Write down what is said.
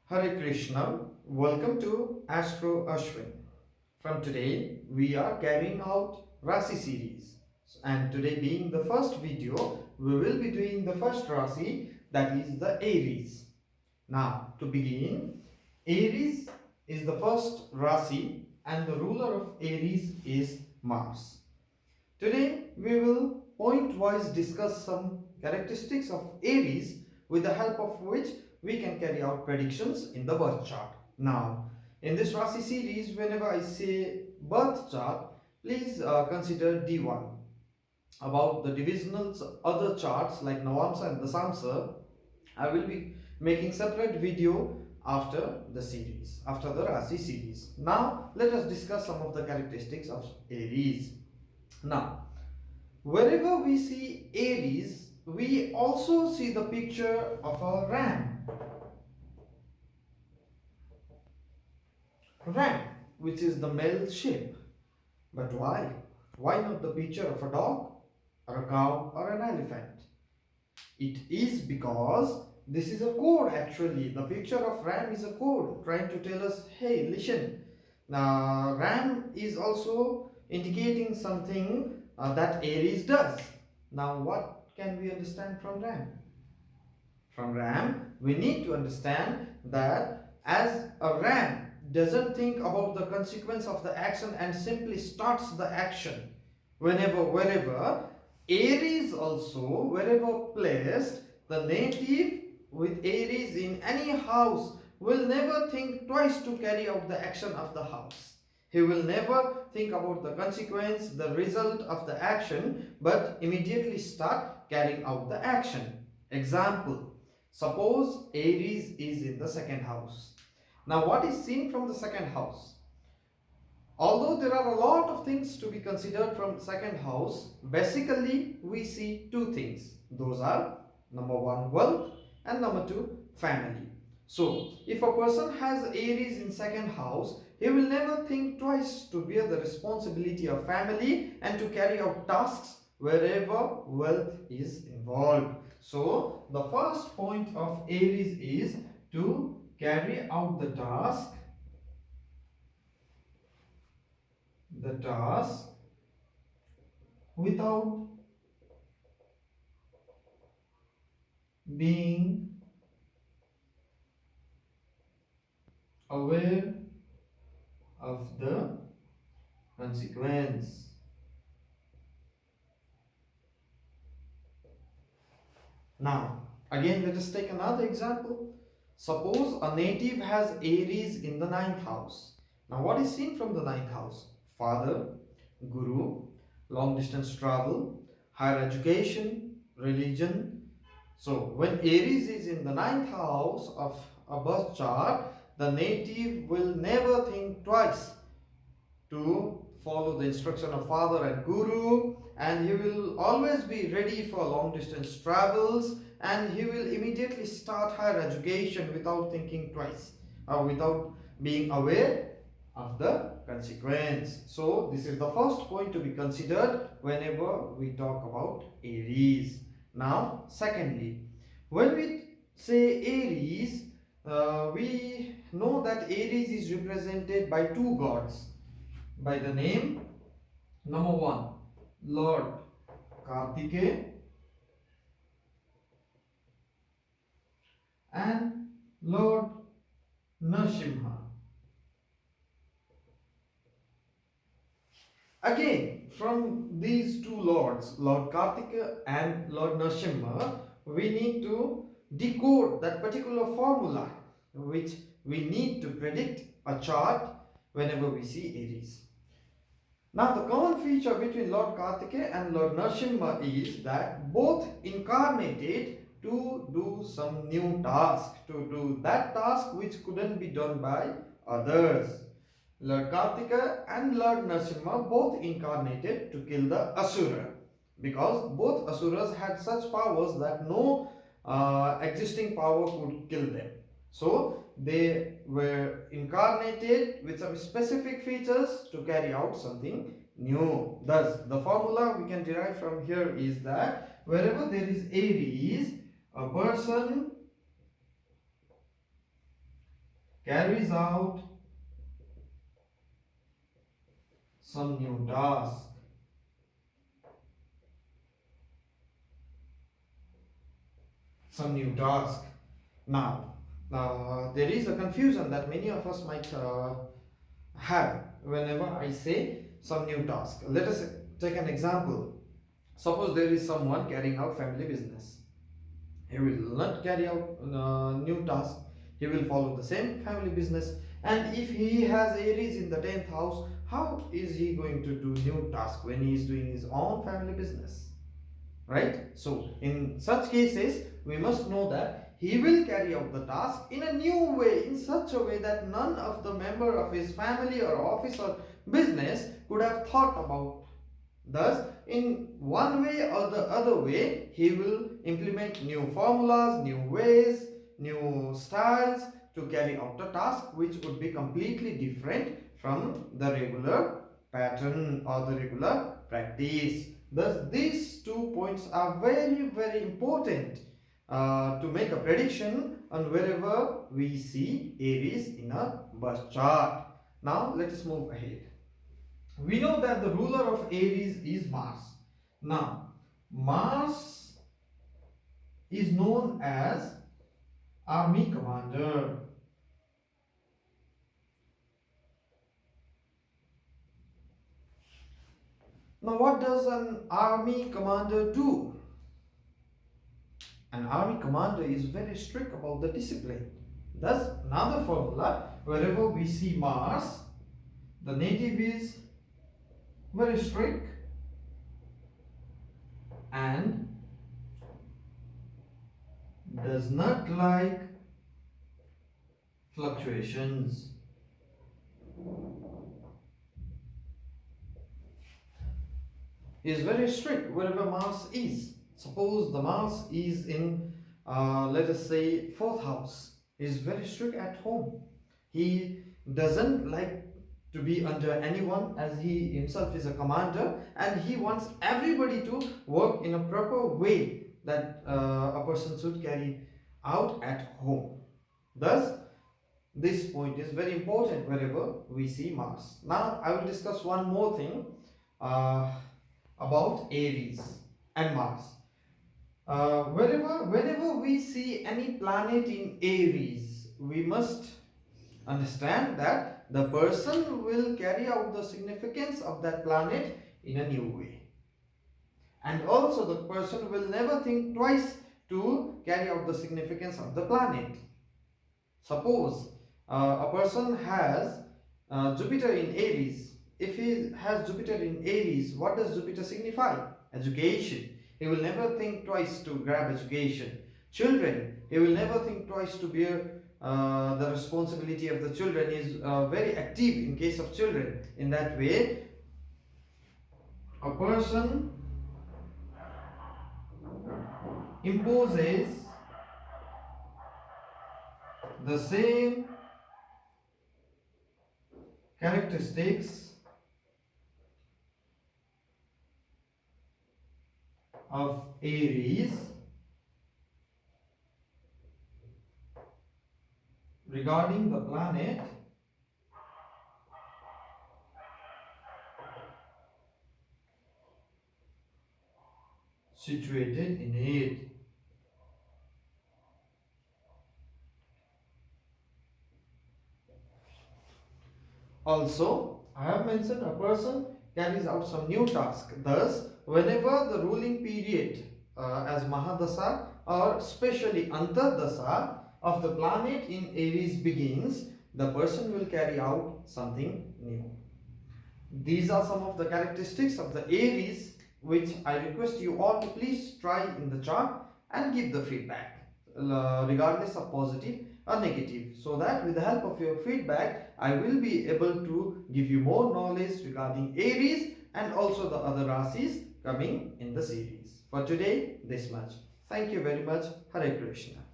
Hare Krishna, welcome to Astro Ashwin. From today, we are carrying out Rasi series. And today being the first video, we will be doing the first Rasi, that is the Aries. Now, to begin, Aries is the first Rasi and the ruler of Aries is Mars. Today, we will point-wise discuss some characteristics of Aries with the help of which we can carry out predictions in the birth chart. Now, in this Rasi series, whenever I say birth chart, please consider D1. About the divisional other charts like Navamsa and Dasamsa, I will be making separate video after the series, after the Rasi series. Now, let us discuss some of the characteristics of Aries. Now, wherever we see Aries, we also see the picture of a ram, which is the male shape. But why? Why not the picture of a dog, or a cow, or an elephant? It is because this is a code actually. The picture of ram is a code trying to tell us, hey, listen. Now, ram is also indicating something that Aries does. Now, what can we understand from ram? From ram, we need to understand that as a ram doesn't think about the consequence of the action and simply starts the action whenever, wherever, Aries also, wherever placed, the native with Aries in any house will never think twice to carry out the action of the house. He will never think about the consequence, the result of the action, but immediately start carrying out the action. Example, suppose Aries is in the second house. Now, what is seen from the second house? Although there are a lot of things to be considered from second house, basically we see two things. Those are number one, wealth, and number two, family. So, if a person has Aries in second house, he will never think twice to bear the responsibility of family and to carry out tasks wherever wealth is involved. So, the first point of Aries is to carry out the task without being aware of the consequence. Now, again, let us take another example. Suppose a native has Aries in the ninth house. Now, what is seen from the ninth house? Father, Guru, long distance travel, higher education, religion. So, when Aries is in the ninth house of a birth chart, the native will never think twice to follow the instruction of father and guru, and he will always be ready for long distance travels, and he will immediately start higher education without thinking twice or without being aware of the consequence. So this is the first point to be considered whenever we talk about Aries. Now secondly, when we say Aries, we know that Aries is represented by two gods by the name number one, Lord Kartikeya, and Lord Nrsimha. Again, from these two lords, Lord Kartikeya and Lord Nrsimha, we need to decode that particular formula which we need to predict a chart whenever we see Aries. Now, the common feature between Lord Kartikeya and Lord Nrsimha is that both incarnated to do some new task, to do that task which couldn't be done by others. Lord Kartikeya and Lord Nrsimha both incarnated to kill the Asura, because both Asuras had such powers that no existing power could kill them. So they were incarnated with some specific features to carry out something new. Thus, the formula we can derive from here is that wherever there is Aries, a person carries out some new task. Some new task. Now, there is a confusion that many of us might have whenever I say some new task. Let us take an example. Suppose there is someone carrying out family business. He will not carry out new task. He will follow the same family business. And if he has Aries in the 10th house, how is he going to do new task when he is doing his own family business? Right? So, in such cases, we must know that he will carry out the task in a new way, in such a way that none of the member of his family or office or business could have thought about. Thus, in one way or the other way, he will implement new formulas, new ways, new styles to carry out a task which would be completely different from the regular pattern or the regular practice. Thus, these 2 points are very, very important to make a prediction on wherever we see Aries in a birth chart. Now, let us move ahead. We know that the ruler of Aries is Mars. Now, Mars is known as army commander. Now, what does an army commander do? An army commander is very strict about the discipline. Thus, another formula, wherever we see Mars, the native is very strict and does not like fluctuations. Is very strict wherever Mars is. Suppose the Mars is in, let us say, 4th house. He is very strict at home. He doesn't like to be under anyone, as he himself is a commander, and he wants everybody to work in a proper way that a person should carry out at home. Thus, this point is very important wherever we see Mars. Now, I will discuss one more thing about Aries and Mars. Whenever we see any planet in Aries, we must understand that the person will carry out the significance of that planet in a new way. And also the person will never think twice to carry out the significance of the planet. Suppose a person has Jupiter in Aries. If he has Jupiter in Aries, what does Jupiter signify? Education. He will never think twice to grab education. Children, he will never think twice to bear the responsibility of the children. He is very active in case of children. In that way, a person imposes the same characteristics of Aries regarding the planet situated in it. Also, I have mentioned a person carries out some new task. Thus, whenever the ruling period as Mahadasa or especially Antardasa of the planet in Aries begins, the person will carry out something new. These are some of the characteristics of the Aries which I request you all to please try in the chart and give the feedback regardless of positive or negative, so that with the help of your feedback I will be able to give you more knowledge regarding Aries and also the other rasis coming in the series. For today, this much. Thank you very much. Hare Krishna.